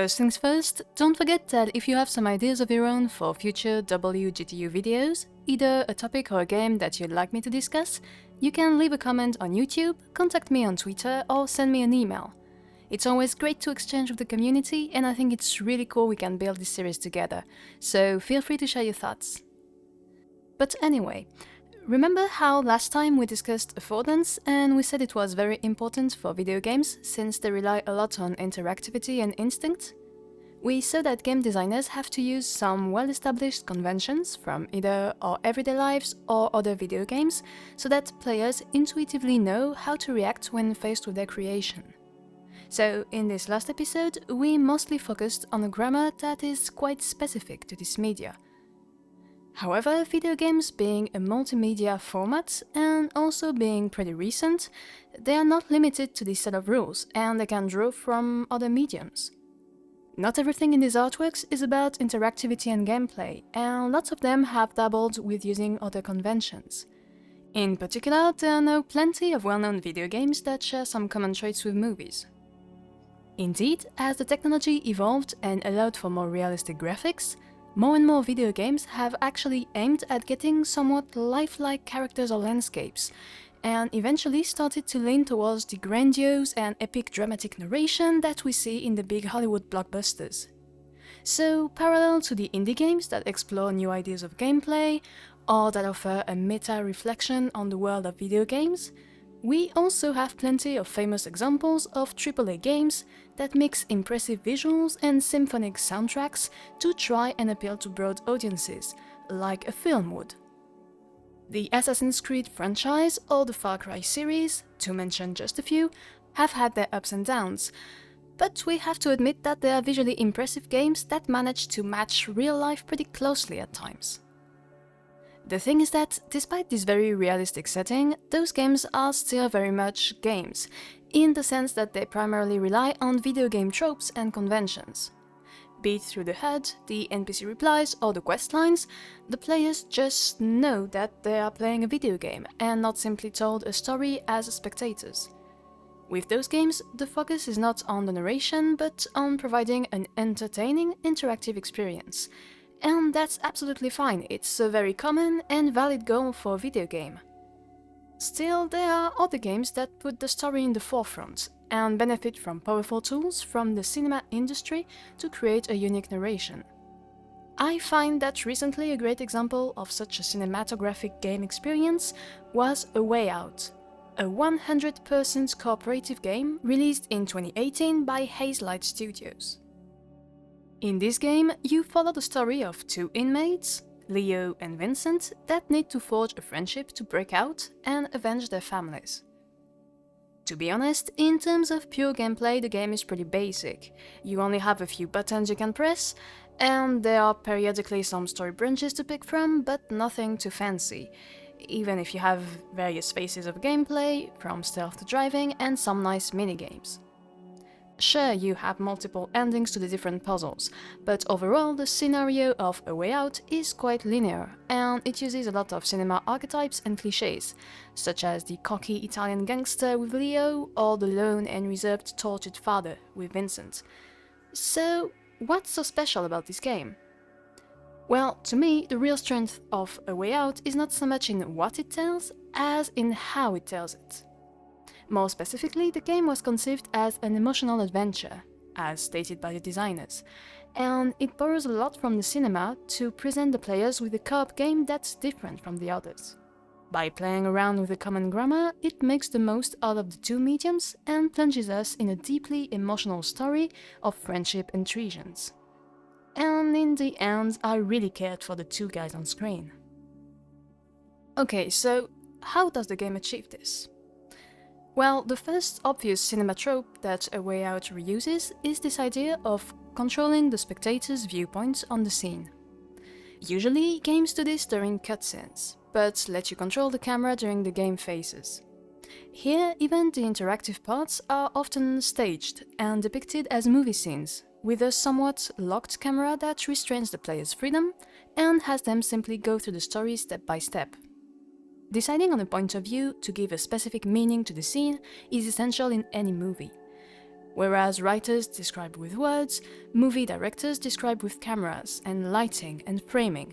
First things first, don't forget that if you have some ideas of your own for future WGTU videos, either a topic or a game that you'd like me to discuss, you can leave a comment on YouTube, contact me on Twitter, or send me an email. It's always great to exchange with the community, and I think it's really cool we can build this series together, so feel free to share your thoughts. But anyway, remember how last time we discussed affordance and we said it was very important for video games since they rely a lot on interactivity and instinct? We saw that game designers have to use some well-established conventions from either our everyday lives or other video games so that players intuitively know how to react when faced with their creation. So in this last episode, we mostly focused on a grammar that is quite specific to this media. However, video games being a multimedia format and also being pretty recent, they are not limited to this set of rules and they can draw from other mediums. Not everything in these artworks is about interactivity and gameplay, and lots of them have dabbled with using other conventions. In particular, there are now plenty of well-known video games that share some common traits with movies. Indeed, as the technology evolved and allowed for more realistic graphics, more and more video games have actually aimed at getting somewhat lifelike characters or landscapes, and eventually started to lean towards the grandiose and epic dramatic narration that we see in the big Hollywood blockbusters. So, parallel to the indie games that explore new ideas of gameplay, or that offer a meta-reflection on the world of video games, we also have plenty of famous examples of AAA games that mix impressive visuals and symphonic soundtracks to try and appeal to broad audiences, like a film would. The Assassin's Creed franchise or the Far Cry series, to mention just a few, have had their ups and downs, but we have to admit that they are visually impressive games that manage to match real life pretty closely at times. The thing is that, despite this very realistic setting, those games are still very much games, in the sense that they primarily rely on video game tropes and conventions. Be it through the HUD, the NPC replies, or the questlines, the players just know that they are playing a video game, and not simply told a story as spectators. With those games, the focus is not on the narration, but on providing an entertaining, interactive experience. And that's absolutely fine, it's a very common and valid goal for a video game. Still, there are other games that put the story in the forefront, and benefit from powerful tools from the cinema industry to create a unique narration. I find that recently a great example of such a cinematographic game experience was Awayout, a 100% cooperative game released in 2018 by Hazelight Studios. In this game, you follow the story of two inmates, Leo and Vincent, that need to forge a friendship to break out and avenge their families. To be honest, in terms of pure gameplay, the game is pretty basic. You only have a few buttons you can press, and there are periodically some story branches to pick from, but nothing too fancy, even if you have various phases of gameplay, from stealth to driving, and some nice minigames. Sure, you have multiple endings to the different puzzles, but overall the scenario of A Way Out is quite linear, and it uses a lot of cinema archetypes and clichés, such as the cocky Italian gangster with Leo, or the lone and reserved tortured father with Vincent. So, what's so special about this game? Well, to me, the real strength of A Way Out is not so much in what it tells, as in how it tells it. More specifically, the game was conceived as an emotional adventure, as stated by the designers, and it borrows a lot from the cinema to present the players with a co-op game that's different from the others. By playing around with a common grammar, it makes the most out of the two mediums and plunges us in a deeply emotional story of friendship and treasons. And in the end, I really cared for the two guys on screen. Okay, so how does the game achieve this? Well, the first obvious cinema trope that A Way Out reuses is this idea of controlling the spectator's viewpoint on the scene. Usually, games do this during cutscenes, but let you control the camera during the game phases. Here, even the interactive parts are often staged and depicted as movie scenes, with a somewhat locked camera that restrains the player's freedom and has them simply go through the story step by step. Deciding on a point of view to give a specific meaning to the scene is essential in any movie. whereas writers describe with words, movie directors describe with cameras and lighting and framing.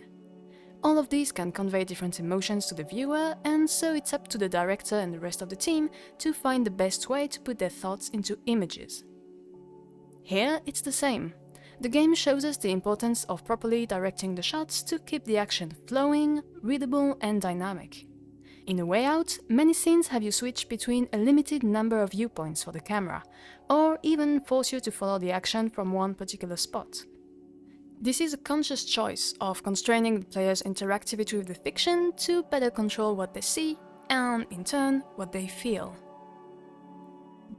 All of these can convey different emotions to the viewer, and so it's up to the director and the rest of the team to find the best way to put their thoughts into images. Here, it's the same. The game shows us the importance of properly directing the shots to keep the action flowing, readable and dynamic. In A Way Out, many scenes have you switch between a limited number of viewpoints for the camera, or even force you to follow the action from one particular spot. This is a conscious choice of constraining the player's interactivity with the fiction to better control what they see, and in turn, what they feel.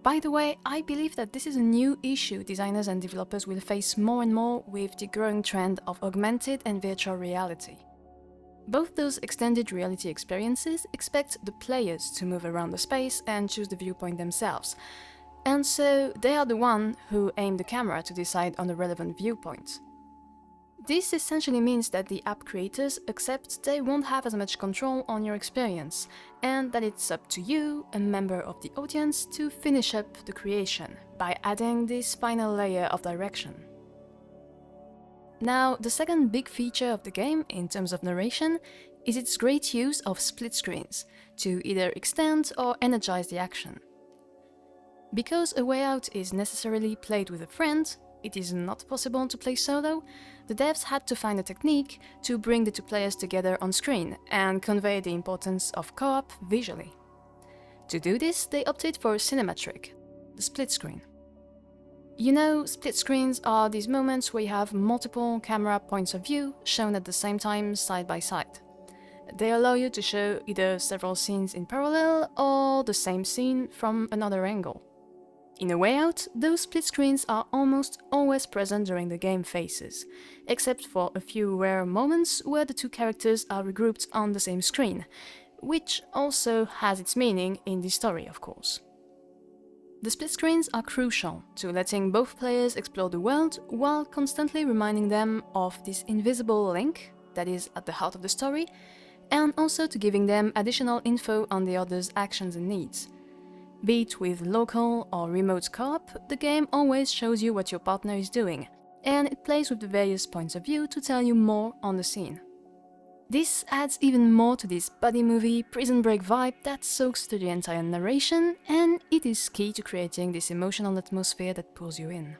By the way, I believe that this is a new issue designers and developers will face more and more with the growing trend of augmented and virtual reality. Both those extended reality experiences expect the players to move around the space and choose the viewpoint themselves, and so they are the ones who aim the camera to decide on the relevant viewpoint. This essentially means that the app creators accept they won't have as much control on your experience, and that it's up to you, a member of the audience, to finish up the creation by adding this final layer of direction. Now, the second big feature of the game in terms of narration is its great use of split screens to either extend or energize the action. Because A Way Out is necessarily played with a friend, it is not possible to play solo, the devs had to find a technique to bring the two players together on screen and convey the importance of co-op visually. To do this, they opted for a cinematography, the split screen. You know, split screens are these moments where you have multiple camera points of view shown at the same time side by side. They allow you to show either several scenes in parallel or the same scene from another angle. In A Way Out, those split screens are almost always present during the game phases, except for a few rare moments where the two characters are regrouped on the same screen, which also has its meaning in the story, of course. The split screens are crucial to letting both players explore the world while constantly reminding them of this invisible link that is at the heart of the story, and also to giving them additional info on the other's actions and needs. Be it with local or remote co-op, the game always shows you what your partner is doing, and it plays with the various points of view to tell you more on the scene. This adds even more to this buddy movie, prison break vibe that soaks through the entire narration, and it is key to creating this emotional atmosphere that pulls you in.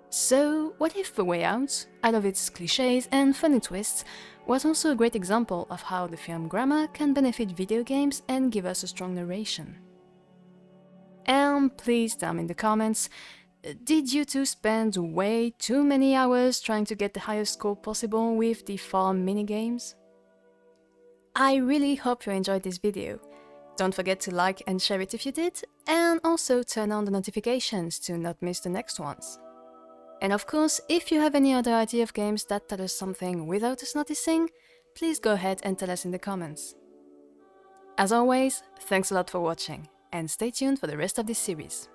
So, what if A Way Out, out of its clichés and funny twists, was also a great example of how the film grammar can benefit video games and give us a strong narration? And please tell me in the comments, did you two spend way too many hours trying to get the highest score possible with the farm minigames? I really hope you enjoyed this video. Don't forget to like and share it if you did, and also turn on the notifications to not miss the next ones. And of course, if you have any other idea of games that tell us something without us noticing, please go ahead and tell us in the comments. As always, thanks a lot for watching, and stay tuned for the rest of this series.